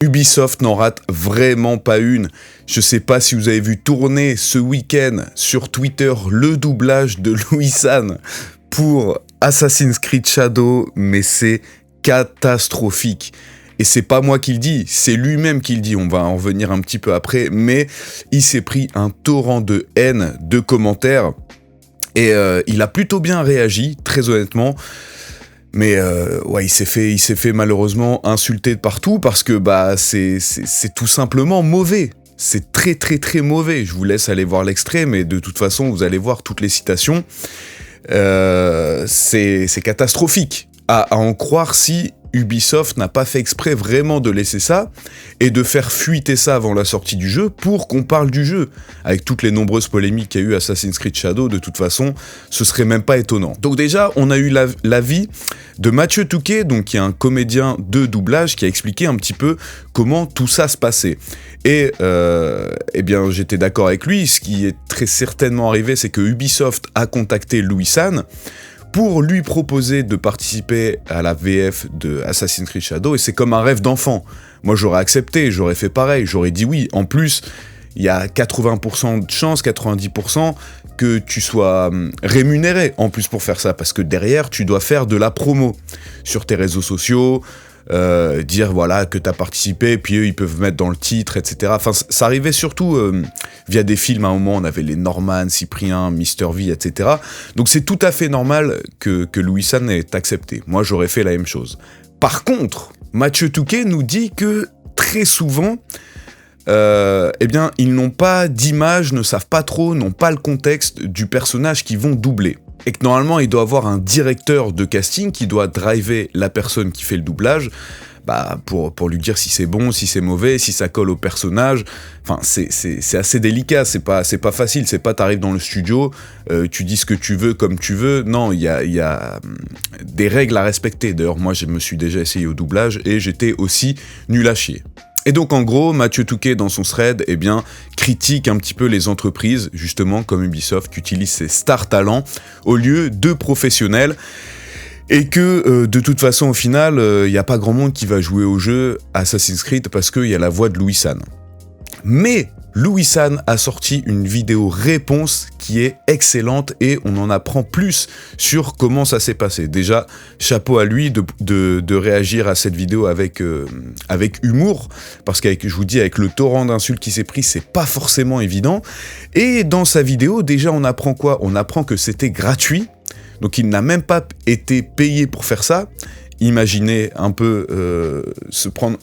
Ubisoft n'en rate vraiment pas une. Je sais pas si vous avez vu tourner ce week-end sur Twitter le doublage de Louis-San pour Assassin's Creed Shadow, mais c'est catastrophique. Et c'est pas moi qui le dis, c'est lui-même qui le dit, on va en revenir un petit peu après, mais il s'est pris un torrent de haine, de commentaires, et il a plutôt bien réagi, très honnêtement. Mais ouais, il s'est fait malheureusement insulter de partout parce que c'est tout simplement mauvais. C'est très très très mauvais. Je vous laisse aller voir l'extrait, mais de toute façon, vous allez voir toutes les citations. C'est catastrophique. À en croire si Ubisoft n'a pas fait exprès vraiment de laisser ça et de faire fuiter ça avant la sortie du jeu pour qu'on parle du jeu. Avec toutes les nombreuses polémiques qu'il y a eu à Assassin's Creed Shadow, de toute façon, ce serait même pas étonnant. Donc déjà, on a eu l'avis de Mathieu Touquet, donc qui est un comédien de doublage, qui a expliqué un petit peu comment tout ça se passait. Et eh bien, j'étais d'accord avec lui. Ce qui est très certainement arrivé, c'est que Ubisoft a contacté Louis-San pour lui proposer de participer à la VF de Assassin's Creed Shadow, et c'est comme un rêve d'enfant. Moi, j'aurais accepté, j'aurais fait pareil, j'aurais dit oui. En plus, il y a 80% de chances, 90% que tu sois rémunéré en plus pour faire ça, parce que derrière, tu dois faire de la promo sur tes réseaux sociaux, dire voilà que t'as participé, puis eux ils peuvent mettre dans le titre, etc. Enfin, ça arrivait surtout via des films. À un moment, on avait les Norman, Cyprien, Mr V, etc. Donc c'est tout à fait normal que Louis-San ait accepté. Moi, j'aurais fait la même chose. Par contre, Mathieu Touquet nous dit que très souvent, eh bien, ils n'ont pas d'image, ne savent pas trop, n'ont pas le contexte du personnage qu'ils vont doubler. Et que normalement, il doit avoir un directeur de casting qui doit driver la personne qui fait le doublage, pour lui dire si c'est bon, si c'est mauvais, si ça colle au personnage. Enfin, c'est assez délicat, c'est pas facile, c'est pas t'arrives dans le studio, tu dis ce que tu veux comme tu veux. Non, il y a des règles à respecter. D'ailleurs, moi, je me suis déjà essayé au doublage et j'étais aussi nul à chier. Et donc en gros, Mathieu Touquet dans son thread, eh bien, critique un petit peu les entreprises, justement comme Ubisoft, qui utilisent ses stars talents au lieu de professionnels, et que de toute façon au final, il n'y a pas grand monde qui va jouer au jeu Assassin's Creed parce qu'il y a la voix de Louis-San. Mais Louis-San a sorti une vidéo réponse qui est excellente et on en apprend plus sur comment ça s'est passé. Déjà, chapeau à lui de réagir à cette vidéo avec humour, parce qu'avec, je vous dis, avec le torrent d'insultes qui s'est pris, c'est pas forcément évident. Et dans sa vidéo, déjà, on apprend quoi ? On apprend que c'était gratuit, donc il n'a même pas été payé pour faire ça. Imaginez un peu se prendre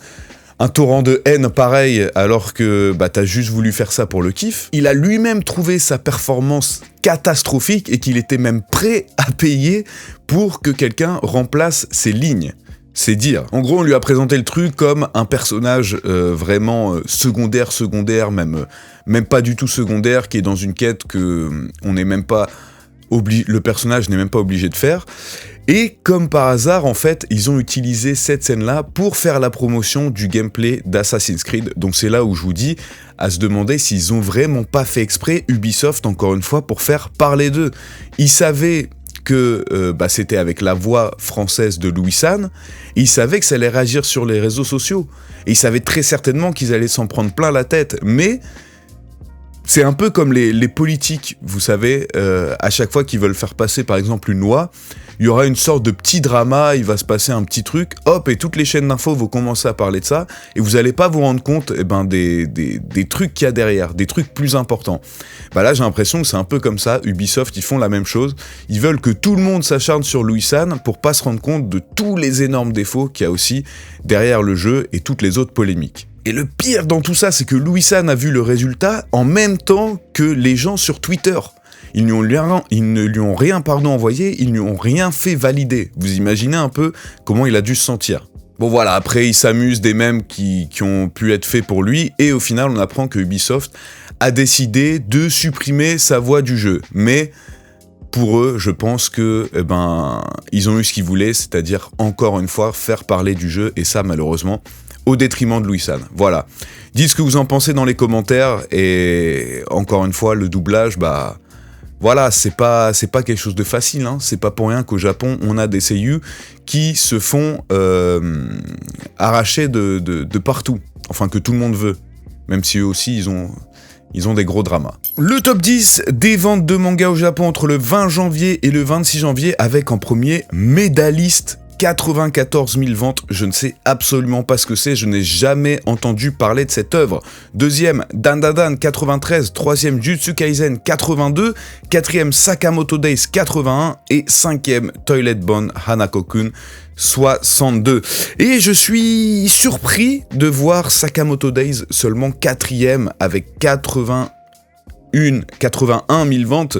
un torrent de haine pareil, alors que t'as juste voulu faire ça pour le kiff. Il a lui-même trouvé sa performance catastrophique et qu'il était même prêt à payer pour que quelqu'un remplace ses lignes. C'est dire. En gros, on lui a présenté le truc comme un personnage vraiment secondaire, même pas du tout secondaire, qui est dans une quête que on n'est même pas le personnage n'est même pas obligé de faire. Et comme par hasard, en fait, ils ont utilisé cette scène-là pour faire la promotion du gameplay d'Assassin's Creed. Donc c'est là où je vous dis, à se demander s'ils ont vraiment pas fait exprès, Ubisoft, encore une fois, pour faire parler d'eux. Ils savaient que c'était avec la voix française de Louis-San, et ils savaient que ça allait réagir sur les réseaux sociaux. Et ils savaient très certainement qu'ils allaient s'en prendre plein la tête, mais c'est un peu comme les politiques, vous savez, à chaque fois qu'ils veulent faire passer par exemple une loi, il y aura une sorte de petit drama, il va se passer un petit truc, hop, et toutes les chaînes d'infos vont commencer à parler de ça, et vous allez pas vous rendre compte des trucs qu'il y a derrière, des trucs plus importants. Là, j'ai l'impression que c'est un peu comme ça, Ubisoft, ils font la même chose, ils veulent que tout le monde s'acharne sur Louis-San pour pas se rendre compte de tous les énormes défauts qu'il y a aussi derrière le jeu et toutes les autres polémiques. Et le pire dans tout ça, c'est que Louis-San a vu le résultat en même temps que les gens sur Twitter. Ils ne lui ont rien envoyé, ils ne lui ont rien fait valider. Vous imaginez un peu comment il a dû se sentir. Bon voilà, après il s'amuse des mèmes qui ont pu être faits pour lui, et au final on apprend que Ubisoft a décidé de supprimer sa voix du jeu. Mais pour eux, je pense que ils ont eu ce qu'ils voulaient, c'est-à-dire encore une fois faire parler du jeu, et ça malheureusement au détriment de Louis-San. Voilà. Dites ce que vous en pensez dans les commentaires, et encore une fois, le doublage, voilà, c'est pas quelque chose de facile, hein. C'est pas pour rien qu'au Japon, on a des seiyuu qui se font arracher de partout. Enfin, que tout le monde veut. Même si eux aussi, ils ont des gros dramas. Le top 10 des ventes de mangas au Japon entre le 20 janvier et le 26 janvier, avec en premier Medalist, 94 000 ventes, je ne sais absolument pas ce que c'est, je n'ai jamais entendu parler de cette œuvre. Deuxième, Dandadan, 93, troisième, Jujutsu Kaisen, 82, quatrième, Sakamoto Days, 81, et cinquième, Toilet Bond, Hanako-kun, 62. Et je suis surpris de voir Sakamoto Days seulement quatrième avec 81 000 ventes.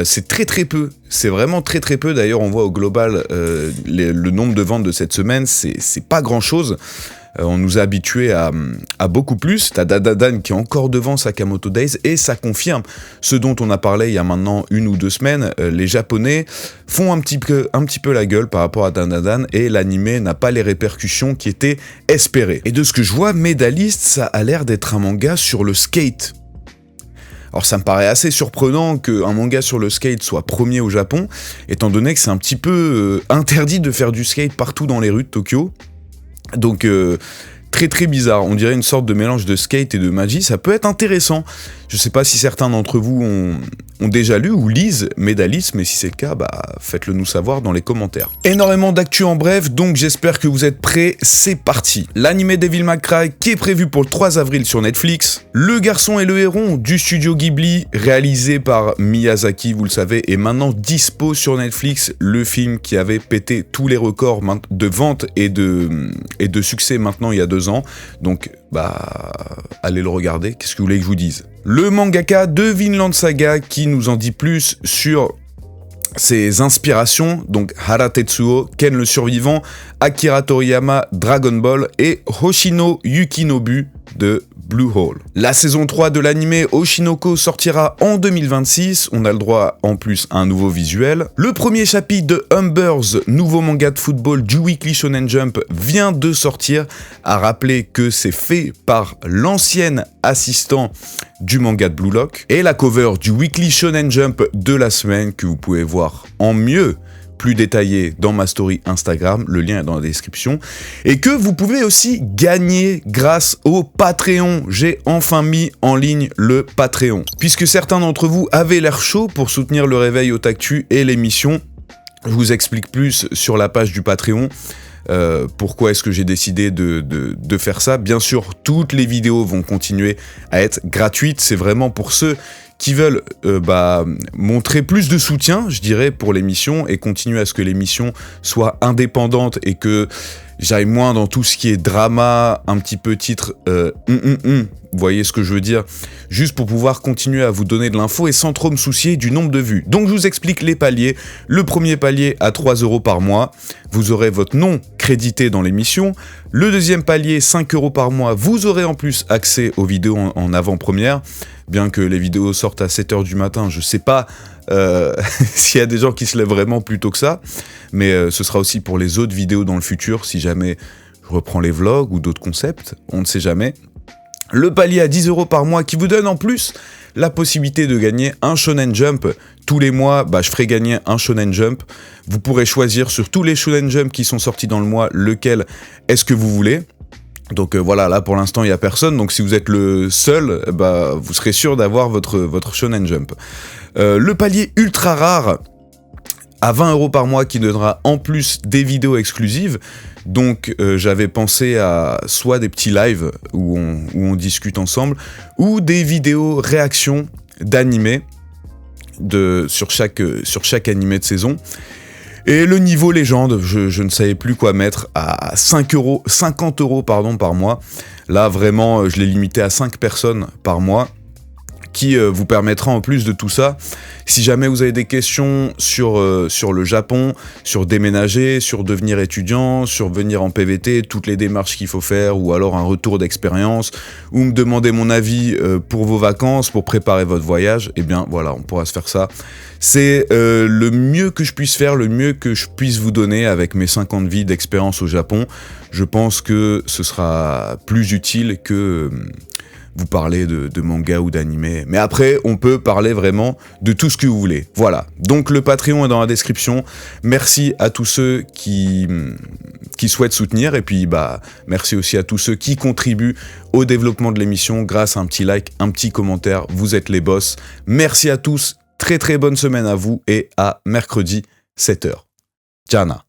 C'est très peu, c'est vraiment très peu. D'ailleurs, on voit au global le nombre de ventes de cette semaine, c'est pas grand chose. On nous a habitués à beaucoup plus. T'as Dandadan qui est encore devant Sakamoto Days, et ça confirme ce dont on a parlé il y a maintenant 1 ou 2 semaines. Les Japonais font un petit peu la gueule par rapport à Dandadan, et l'anime n'a pas les répercussions qui étaient espérées. Et de ce que je vois, Medalist, ça a l'air d'être un manga sur le skate. Alors ça me paraît assez surprenant qu'un manga sur le skate soit premier au Japon, étant donné que c'est un petit peu interdit de faire du skate partout dans les rues de Tokyo. Donc très bizarre, on dirait une sorte de mélange de skate et de magie, ça peut être intéressant. Je sais pas si certains d'entre vous ont déjà lu ou lisent Medalist, mais si c'est le cas, faites-le nous savoir dans les commentaires. Énormément d'actu en bref, donc j'espère que vous êtes prêts, c'est parti. L'anime Devil May Cry qui est prévu pour le 3 avril sur Netflix. Le garçon et le héron du studio Ghibli, réalisé par Miyazaki, vous le savez, est maintenant dispo sur Netflix, le film qui avait pété tous les records de vente et de succès maintenant il y a 2 ans. Donc allez le regarder, qu'est-ce que vous voulez que je vous dise? Le mangaka de Vinland Saga qui nous en dit plus sur ses inspirations, donc Hara Tetsuo, Ken le Survivant, Akira Toriyama, Dragon Ball, et Hoshino Yukinobu de Blue Hole. La saison 3 de l'anime Oshinoko sortira en 2026, on a le droit en plus à un nouveau visuel. Le premier chapitre de Humbers, nouveau manga de football du Weekly Shonen Jump, vient de sortir, à rappeler que c'est fait par l'ancienne assistant du manga de Blue Lock, et la cover du Weekly Shonen Jump de la semaine que vous pouvez voir en mieux, plus détaillé dans ma story Instagram, le lien est dans la description, et que vous pouvez aussi gagner grâce au Patreon. J'ai enfin mis en ligne le Patreon. Puisque certains d'entre vous avaient l'air chaud pour soutenir le Réveil Otaktu et l'émission, je vous explique plus sur la page du Patreon. Pourquoi est-ce que j'ai décidé de faire ça? Bien sûr, toutes les vidéos vont continuer à être gratuites, c'est vraiment pour ceux qui veulent montrer plus de soutien, je dirais, pour l'émission, et continuer à ce que l'émission soit indépendante et que j'aille moins dans tout ce qui est drama, un petit peu titre vous voyez ce que je veux dire, juste pour pouvoir continuer à vous donner de l'info et sans trop me soucier du nombre de vues. Donc je vous explique les paliers. Le premier palier à 3 € par mois, vous aurez votre nom crédité dans l'émission. Le deuxième palier, 5 € par mois, vous aurez en plus accès aux vidéos en avant-première. Bien que les vidéos sortent à 7h du matin, je sais pas s'il y a des gens qui se lèvent vraiment plus tôt que ça, mais ce sera aussi pour les autres vidéos dans le futur, si jamais je reprends les vlogs ou d'autres concepts, on ne sait jamais. Le palier à 10 € par mois qui vous donne en plus la possibilité de gagner un Shonen Jump. Tous les mois, je ferai gagner un Shonen Jump. Vous pourrez choisir sur tous les Shonen Jump qui sont sortis dans le mois lequel est-ce que vous voulez. Donc voilà, là pour l'instant il n'y a personne, donc si vous êtes le seul, vous serez sûr d'avoir votre Shonen Jump. Le palier ultra rare à 20 € par mois qui donnera en plus des vidéos exclusives. Donc j'avais pensé à soit des petits lives où on discute ensemble, ou des vidéos réactions d'animés sur chaque animé de saison. Et le niveau légende, je ne savais plus quoi mettre, à 50 € par mois. Là vraiment, je l'ai limité à 5 personnes par mois, qui vous permettra en plus de tout ça, si jamais vous avez des questions sur le Japon, sur déménager, sur devenir étudiant, sur venir en PVT, toutes les démarches qu'il faut faire, ou alors un retour d'expérience, ou me demander mon avis pour vos vacances, pour préparer votre voyage, eh bien voilà, on pourra se faire ça. C'est le mieux que je puisse faire, le mieux que je puisse vous donner avec mes 50 vies d'expérience au Japon. Je pense que ce sera plus utile que vous parler de manga ou d'anime. Mais après, on peut parler vraiment de tout ce que vous voulez. Voilà. Donc le Patreon est dans la description. Merci à tous ceux qui souhaitent soutenir. Et puis, merci aussi à tous ceux qui contribuent au développement de l'émission grâce à un petit like, un petit commentaire. Vous êtes les boss. Merci à tous. Très très bonne semaine à vous et à mercredi 7h. Jana.